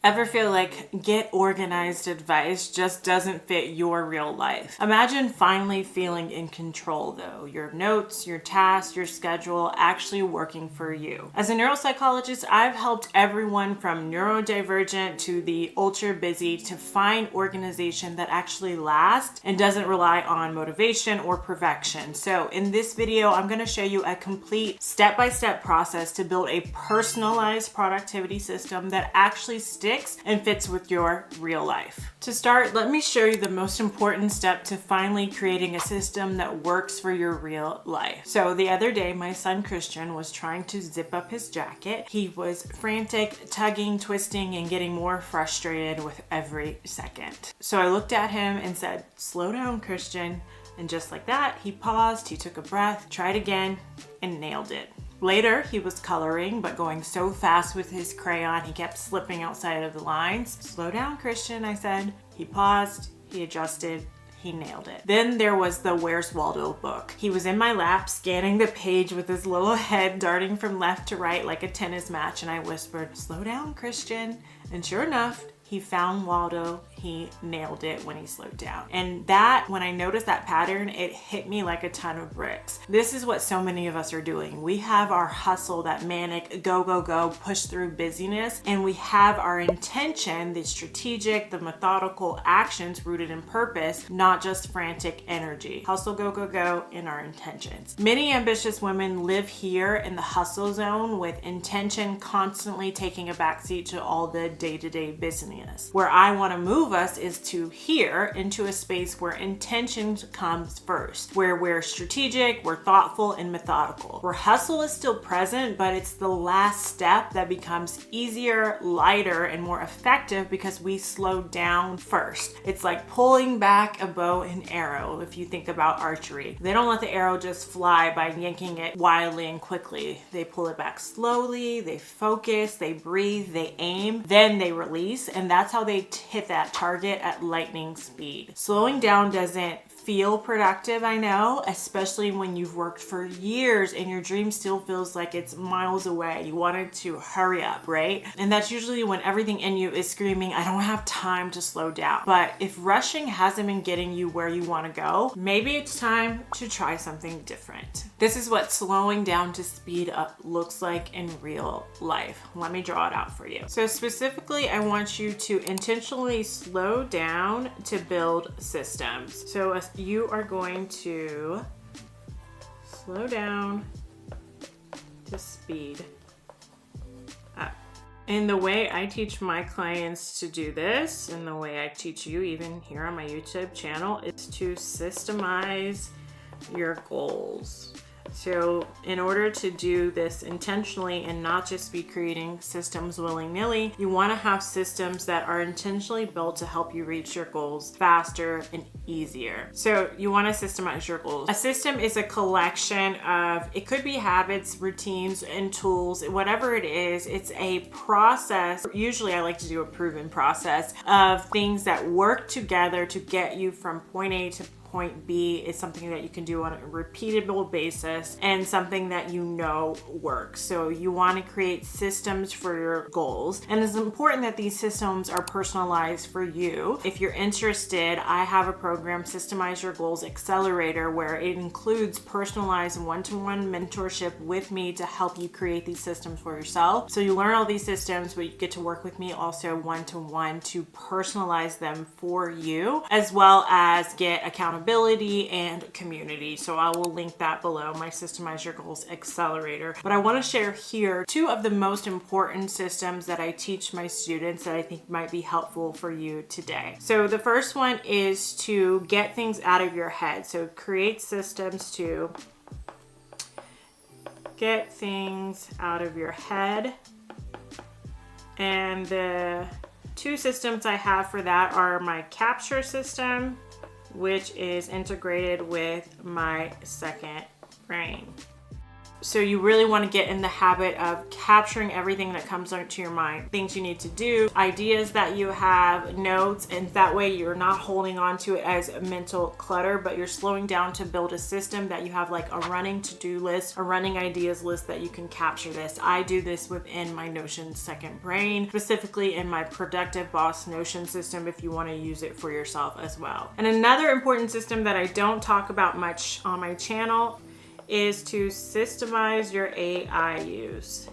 Ever feel like get organized advice just doesn't fit your real life? Imagine finally feeling in control though. Your notes, your tasks, your schedule actually working for you. As a neuropsychologist, I've helped everyone from neurodivergent to the ultra busy to find organization that actually lasts and doesn't rely on motivation or perfection. So in this video, I'm going to show you a complete step-by-step process to build a personalized productivity system that actually sticks and fits with your real life. To start, let me show you the most important step to finally creating a system that works for your real life. So the other day, my son Christian was trying to zip up his jacket. He was frantic, tugging, twisting, and getting more frustrated with every second. So I looked at him and said, "Slow down, Christian." And just like that, he paused, he took a breath, tried again, and nailed it. Later, he was coloring, but going so fast with his crayon, he kept slipping outside of the lines. "Slow down, Christian," I said. He paused, he adjusted, he nailed it. Then there was the Where's Waldo book. He was in my lap, scanning the page with his little head darting from left to right like a tennis match, and I whispered, "Slow down, Christian." And sure enough, he found Waldo. He nailed it when he slowed down. And that, when I noticed that pattern, it hit me like a ton of bricks. This is what so many of us are doing. We have our hustle, that manic go, go, go, push through busyness, and we have our intention, the strategic, the methodical actions rooted in purpose, not just frantic energy. Hustle, go, go, go, in our intentions. Many ambitious women live here in the hustle zone with intention constantly taking a backseat to all the day-to-day business. Where I want to move us is to here, into a space where intention comes first, where we're strategic, we're thoughtful and methodical, where hustle is still present, but it's the last step that becomes easier, lighter, and more effective because we slow down first. It's like pulling back a bow and arrow. If you think about archery, they don't let the arrow just fly by yanking it wildly and quickly. They pull it back slowly, they focus, they breathe, they aim, then they release, and that's how they hit that target at lightning speed. Slowing down doesn't feel productive, I know, especially when you've worked for years and your dream still feels like it's miles away. You wanted to hurry up, right? And that's usually when everything in you is screaming, "I don't have time to slow down." But if rushing hasn't been getting you where you want to go, maybe it's time to try something different. This is what slowing down to speed up looks like in real life. Let me draw it out for you. So specifically, I want you to intentionally slow down to build systems. So you are going to slow down to speed up. And the way I teach my clients to do this, and the way I teach you even here on my YouTube channel, is to systemize your goals. So in order to do this intentionally and not just be creating systems willy-nilly, you want to have systems that are intentionally built to help you reach your goals faster and easier. So you want to systemize your goals. A system is a collection of, it could be habits, routines, and tools, whatever it is. It's a process. Usually I like to do a proven process of things that work together to get you from point A to point B. Is something that you can do on a repeatable basis and something that you know works. So you want to create systems for your goals. And it's important that these systems are personalized for you. If you're interested, I have a program, Systemize Your Goals Accelerator, where it includes personalized one-to-one mentorship with me to help you create these systems for yourself. So you learn all these systems, but you get to work with me also one-to-one to personalize them for you, as well as get accountability and community. So I will link that below, my Systemize Your Goals Accelerator. But I want to share here two of the most important systems that I teach my students that I think might be helpful for you today. So the first one is to get things out of your head. So create systems to get things out of your head. And the two systems I have for that are my capture system, which is integrated with my second brain. So you really want to get in the habit of capturing everything that comes into your mind, things you need to do, ideas that you have, notes, and that way you're not holding on to it as a mental clutter, but you're slowing down to build a system that you have like a running to-do list, a running ideas list that you can capture this. I do this within my Notion second brain, specifically in my Productive Boss Notion system if you want to use it for yourself as well. And another important system that I don't talk about much on my channel is to systemize your AI use.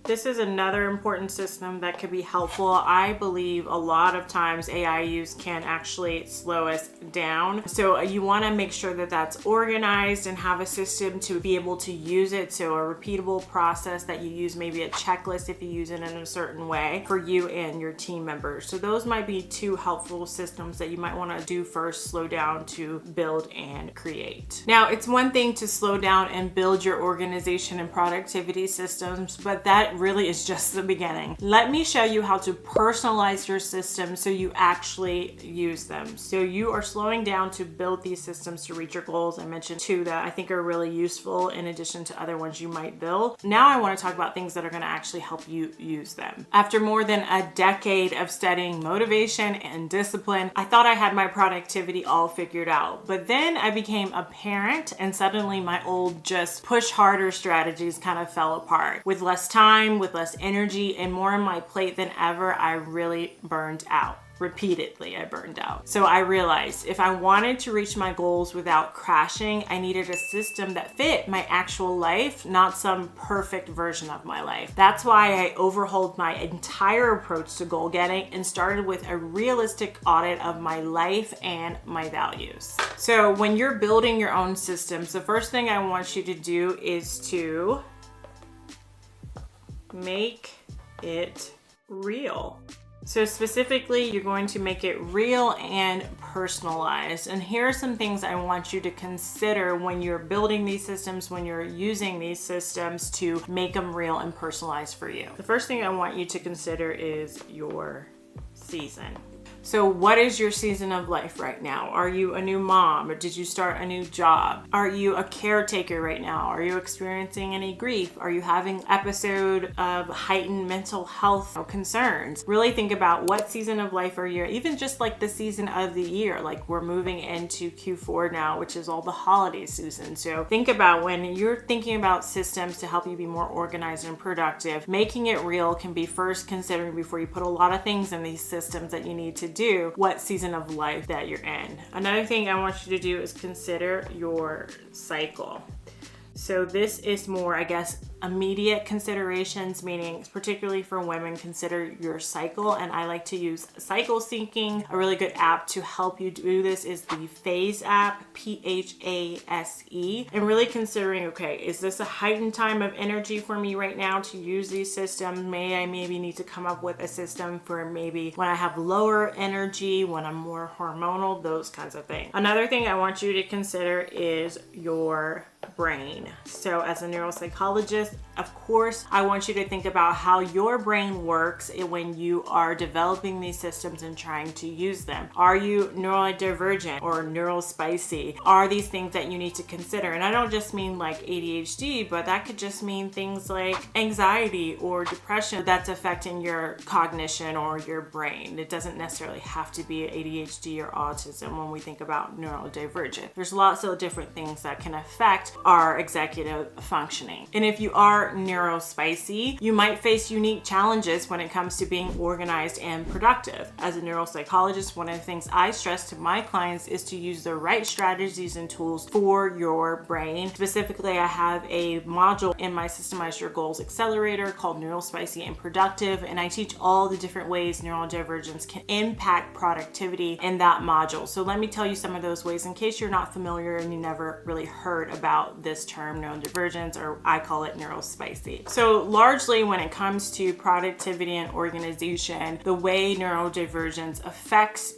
This is another important system that could be helpful. I believe a lot of times AI use can actually slow us down. So you want to make sure that that's organized and have a system to be able to use it. So a repeatable process that you use, maybe a checklist if you use it in a certain way for you and your team members. So those might be two helpful systems that you might want to do first, slow down to build and create. Now, it's one thing to slow down and build your organization and productivity systems, but that really is just the beginning. Let me show you how to personalize your system so you actually use them. So you are slowing down to build these systems to reach your goals. I mentioned two that I think are really useful in addition to other ones you might build. Now I want to talk about things that are going to actually help you use them. After more than a decade of studying motivation and discipline, I thought I had my productivity all figured out. But then I became a parent and suddenly my old just push harder strategies kind of fell apart. With less time, with less energy, and more on my plate than ever, I really burned out. Repeatedly, I burned out. So I realized if I wanted to reach my goals without crashing, I needed a system that fit my actual life, not some perfect version of my life. That's why I overhauled my entire approach to goal getting and started with a realistic audit of my life and my values. So when you're building your own systems, the first thing I want you to do is to make it real. So specifically, you're going to make it real and personalized. And here are some things I want you to consider when you're building these systems, when you're using these systems to make them real and personalized for you. The first thing I want you to consider is your season. So what is your season of life right now? Are you a new mom, or did you start a new job? Are you a caretaker right now? Are you experiencing any grief? Are you having an episode of heightened mental health concerns? Really think about what season of life are you, even just like the season of the year, like we're moving into Q4 now, which is all the holiday season. So think about when you're thinking about systems to help you be more organized and productive, making it real can be first considering before you put a lot of things in these systems that you need to do, what season of life that you're in. Another thing I want you to do is consider your cycle. So this is more, I guess, immediate considerations, meaning particularly for women, consider your cycle. And I like to use Cycle Syncing. A really good app to help you do this is the Phase app, Phase. And really considering, okay, is this a heightened time of energy for me right now to use these systems? May I maybe need to come up with a system for maybe when I have lower energy, when I'm more hormonal, those kinds of things. Another thing I want you to consider is your brain. So as a neuropsychologist, of course, I want you to think about how your brain works when you are developing these systems and trying to use them. Are you neurodivergent or neurospicy? Are these things that you need to consider? And I don't just mean like ADHD, but that could just mean things like anxiety or depression that's affecting your cognition or your brain. It doesn't necessarily have to be ADHD or autism when we think about neurodivergent. There's lots of different things that can affect our executive functioning. And if you are neurospicy, you might face unique challenges when it comes to being organized and productive. As a neuropsychologist, one of the things I stress to my clients is to use the right strategies and tools for your brain. Specifically, I have a module in my Systemize Your Goals Accelerator called Neurospicy and Productive, and I teach all the different ways neurodivergence can impact productivity in that module. So let me tell you some of those ways in case you're not familiar and you never really heard about this term, neurodivergence, or I call it neurospicy. spicy. So largely when it comes to productivity and organization, the way neurodivergence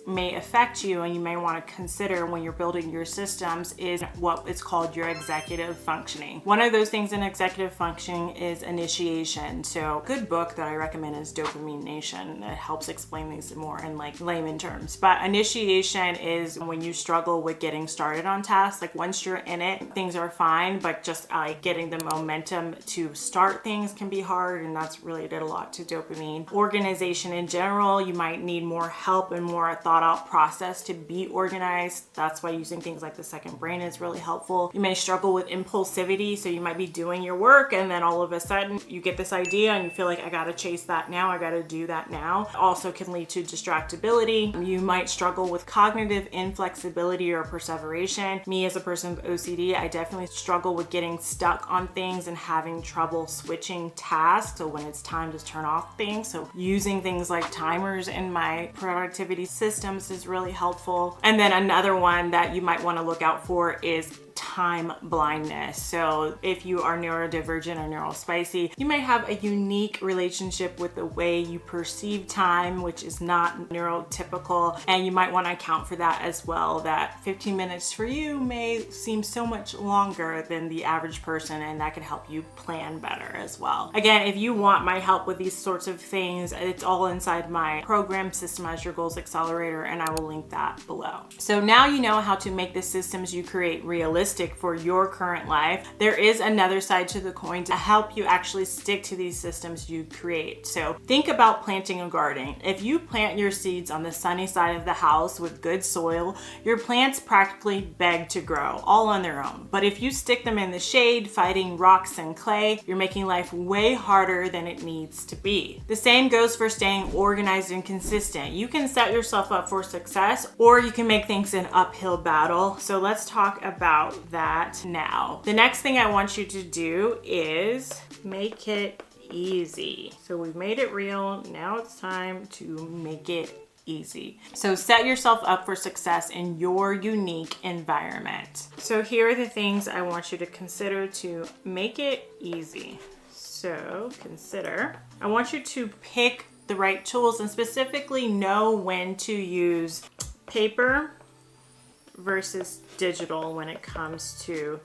may affect you and you may want to consider when you're building your systems is what is called your executive functioning. One of those things in executive functioning is initiation. So a good book that I recommend is Dopamine Nation. That helps explain these more in like layman terms. But initiation is when you struggle with getting started on tasks. Like once you're in it, things are fine, but just like getting the momentum to start things can be hard, and that's related a lot to dopamine. Organization in general, you might need more help and more thought out process to be organized. That's why using things like the second brain is really helpful. You may struggle with impulsivity, so you might be doing your work and then all of a sudden you get this idea and you feel like I gotta chase that now, I gotta do that now. Also can lead to distractibility. You might struggle with cognitive inflexibility or perseveration. Me as a person with OCD, I definitely struggle with getting stuck on things and having trouble switching tasks. So when it's time to turn off things, so using things like timers in my productivity systems is really helpful. And then another one that you might want to look out for is time blindness. So if you are neurodivergent or neurospicy, you may have a unique relationship with the way you perceive time, which is not neurotypical, and you might want to account for that as well, that 15 minutes for you may seem so much longer than the average person, and that can help you plan better as well. Again, if you want my help with these sorts of things, it's all inside my program, Systemize Your Goals Accelerator, and I will link that below. So now you know how to make the systems you create realistic for your current life. There is another side to the coin to help you actually stick to these systems you create. So think about planting a garden. If you plant your seeds on the sunny side of the house with good soil, your plants practically beg to grow all on their own. But if you stick them in the shade, fighting rocks and clay, you're making life way harder than it needs to be. The same goes for staying organized and consistent. You can set yourself up for success, or you can make things an uphill battle. So let's talk about that now. The next thing I want you to do is make it easy. So we've made it real. Now it's time to make it easy. So set yourself up for success in your unique environment. So here are the things I want you to consider to make it easy. So I want you to pick the right tools and specifically know when to use paper versus digital when it comes to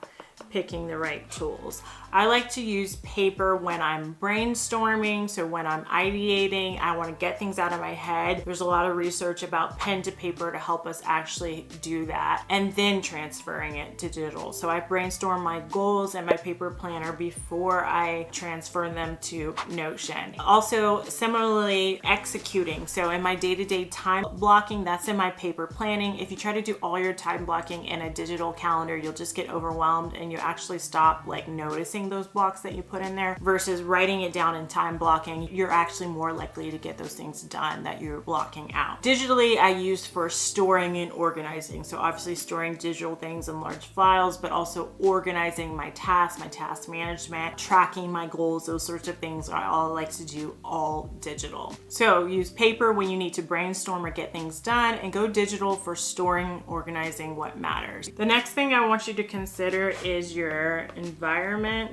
picking the right tools. I like to use paper when I'm brainstorming. So when I'm ideating, I want to get things out of my head. There's a lot of research about pen to paper to help us actually do that, and then transferring it to digital. So I brainstorm my goals in my paper planner before I transfer them to Notion. Also, similarly, executing. So in my day-to-day time blocking, that's in my paper planning. If you try to do all your time blocking in a digital calendar, you'll just get overwhelmed and you actually stop like noticing those blocks that you put in there. Versus writing it down in time blocking, you're actually more likely to get those things done that you're blocking out. Digitally, I use for storing and organizing. So obviously storing digital things in large files, but also organizing my tasks, my task management, tracking my goals, those sorts of things I all like to do all digital. So use paper when you need to brainstorm or get things done, and go digital for storing, organizing what matters. The next thing I want you to consider is your environment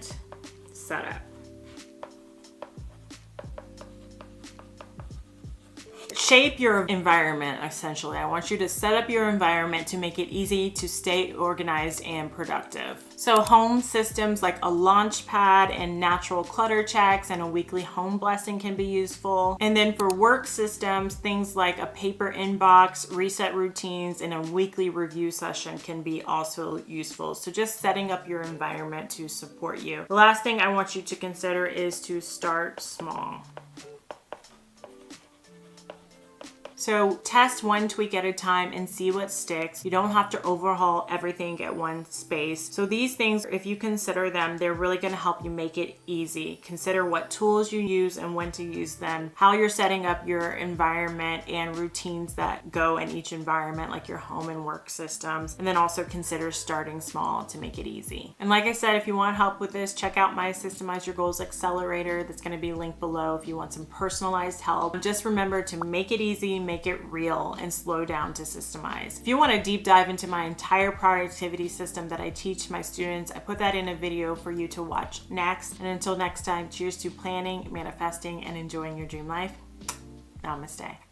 setup. Shape your environment, essentially. I want you to set up your environment to make it easy to stay organized and productive. So home systems like a launch pad and natural clutter checks and a weekly home blessing can be useful. And then for work systems, things like a paper inbox, reset routines, and a weekly review session can be also useful. So just setting up your environment to support you. The last thing I want you to consider is to start small. So test one tweak at a time and see what sticks. You don't have to overhaul everything at one space. So these things, if you consider them, they're really going to help you make it easy. Consider what tools you use and when to use them, how you're setting up your environment and routines that go in each environment, like your home and work systems. And then also consider starting small to make it easy. And like I said, if you want help with this, check out my Systemize Your Goals Accelerator. That's going to be linked below if you want some personalized help. Just remember to make it easy, make make it real and slow down to systemize. If you want to deep dive into my entire productivity system that I teach my students, I put that in a video for you to watch next. And until next time, cheers to planning, manifesting, and enjoying your dream life. Namaste.